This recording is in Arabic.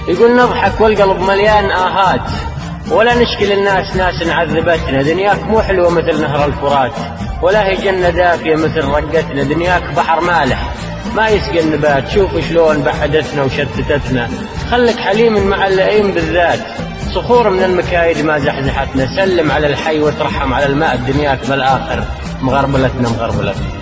يقول نضحك والقلب مليان آهات، ولا نشكي للناس ناس عذبتنا. دنياك مو حلوة مثل نهر الفرات، ولا هي جنة دافية مثل رقتنا. دنياك بحر مالح ما يسقي النبات، شوف شلون بعدتنا وشتتتنا. خلك حليم مع اللئيم بالذات، صخور من المكايد ما زحزحتنا. سلم على الحي وترحم على الماء، دنياك بالآخر مغربلتنا مغربلتنا.